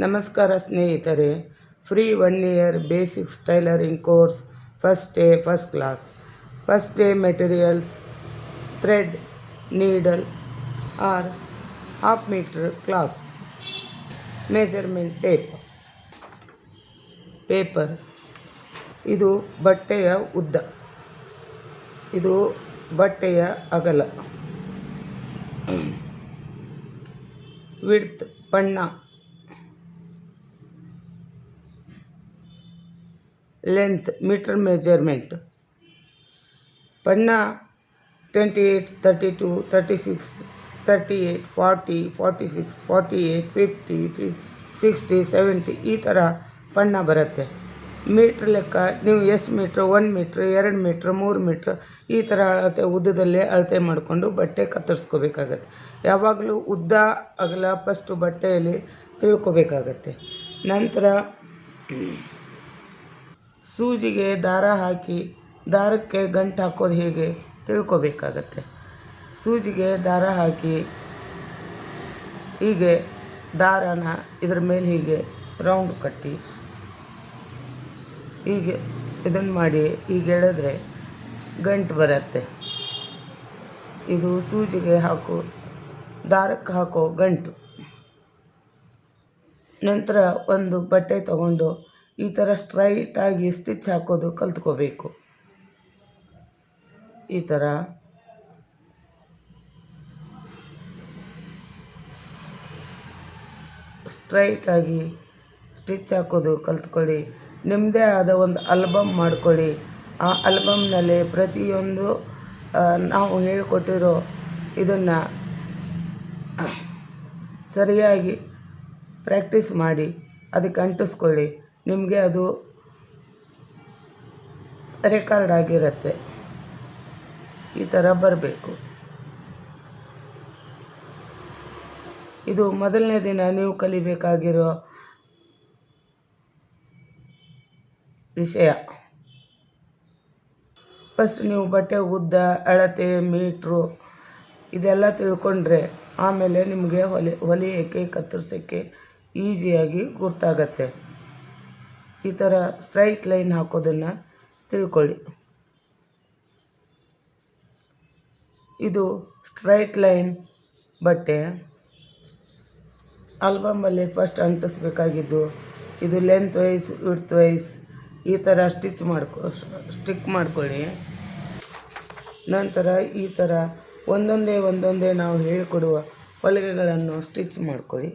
ನಮಸ್ಕಾರ ಸ್ನೇಹಿತರೆ, free 1 year basics tailoring course first day first class. First day materials thread, needle or half metre cloths, measurement tape, paper. ಇದು ಬಟ್ಟೆಯ ಉದ್ದ, ಇದು ಬಟ್ಟೆಯ ಅಗಲ. ವಿಡ್ತ್ ಬಣ್ಣ, ಲೆಂತ್ ಮೀಟರ್ ಮೆಜರ್ಮೆಂಟ್. ಬಣ್ಣ 28, 32, 36, 38, 40, 46, 48, 50, 60, 70 ಈ ಥರ ಬಣ್ಣ ಬರುತ್ತೆ. ಮೀಟ್ರ್ ಲೆಕ್ಕ ನೀವು ಎಷ್ಟು ಮೀಟ್ರ್, 1 ಮೀಟ್ರ್, 2 ಮೀಟ್ರ್, 3 ಮೀಟ್ರ್ ಈ ಥರ ಅಳತೆ ಉದ್ದದಲ್ಲೇ ಅಳತೆ ಮಾಡಿಕೊಂಡು ಬಟ್ಟೆ ಕತ್ತರಿಸ್ಕೋಬೇಕಾಗತ್ತೆ. ಯಾವಾಗಲೂ ಉದ್ದ ಅಗಲ ಫಸ್ಟು ಬಟ್ಟೆಯಲ್ಲಿ ತಿಳ್ಕೊಬೇಕಾಗತ್ತೆ. ನಂತರ ಸೂಜಿಗೆ ದಾರ ಹಾಕಿ ದಾರಕ್ಕೆ ಗಂಟು ಹಾಕೋದು ಹೇಗೆ ತಿಳ್ಕೊಬೇಕಾಗತ್ತೆ. ಸೂಜಿಗೆ ದಾರ ಹಾಕಿ ಹೀಗೆ ದಾರನ ಇದ್ರ ಮೇಲೆ ಹೀಗೆ ರೌಂಡ್ ಕಟ್ಟಿ ಹೀಗೆ ಇದನ್ನು ಮಾಡಿ ಹೀಗೆ ಎಳೆದ್ರೆ ಗಂಟು ಬರುತ್ತೆ. ಇದು ಸೂಜಿಗೆ ಹಾಕೋ ದಾರಕ್ಕೆ ಹಾಕೋ ಗಂಟು. ನಂತರ ಒಂದು ಬಟ್ಟೆ ತಗೊಂಡು ಈ ಥರ ಸ್ಟ್ರೈಟಾಗಿ ಸ್ಟಿಚ್ ಹಾಕೋದು ಕಲ್ತ್ಕೋಬೇಕು. ಈ ಥರ ಸ್ಟ್ರೈಟಾಗಿ ಸ್ಟಿಚ್ ಹಾಕೋದು ಕಲ್ತ್ಕೊಳ್ಳಿ. ನಿಮ್ಮದೇ ಆದ ಒಂದು ಆಲ್ಬಮ್ ಮಾಡ್ಕೊಳ್ಳಿ. ಆ ಆಲ್ಬಮ್ನಲ್ಲಿ ಪ್ರತಿಯೊಂದು ನಾವು ಹೇಳಿಕೊಟ್ಟಿರೋ ಇದನ್ನು ಸರಿಯಾಗಿ ಪ್ರಾಕ್ಟೀಸ್ ಮಾಡಿ ಅದಕ್ಕೆ ಅಂಟಿಸ್ಕೊಳ್ಳಿ. ನಿಮಗೆ ಅದು ರೆಕಾರ್ಡ್ ಆಗಿರುತ್ತೆ. ಈ ಥರ ಬರಬೇಕು. ಇದು ಮೊದಲನೇ ದಿನ ನೀವು ಕಲಿಬೇಕಾಗಿರೋ ವಿಷಯ. ಫಸ್ಟ್ ನೀವು ಬಟ್ಟೆ ಉದ್ದ, ಅಳತೆ, ಮೀಟ್ರು ಇದೆಲ್ಲ ತಿಳ್ಕೊಂಡ್ರೆ ಆಮೇಲೆ ನಿಮಗೆ ಹೊಲಿಯೋಕ್ಕೆ ಕತ್ತರಿಸೋಕ್ಕೆ ಈಸಿಯಾಗಿ ಗೊತ್ತಾಗತ್ತೆ. ಈ ಥರ ಸ್ಟ್ರೈಟ್ ಲೈನ್ ಹಾಕೋದನ್ನು ತಿಳ್ಕೊಳ್ಳಿ. ಇದು ಸ್ಟ್ರೈಟ್ ಲೈನ್ ಬಟ್ಟೆ. ಆಲ್ಬಮಲ್ಲಿ ಫಸ್ಟ್ ಅಂಟಿಸ್ಬೇಕಾಗಿದ್ದು ಇದು ಲೆಂತ್ ವೈಸ್, ವಿಡ್ತ್ ವೈಸ್ ಈ ಥರ ಸ್ಟಿಕ್ ಮಾಡ್ಕೊಳ್ಳಿ. ನಂತರ ಈ ಥರ ಒಂದೊಂದೇ ನಾವು ಹೇಳಿಕೊಡುವ ಹೊಲಿಗೆಗಳನ್ನು ಸ್ಟಿಚ್ ಮಾಡ್ಕೊಳ್ಳಿ.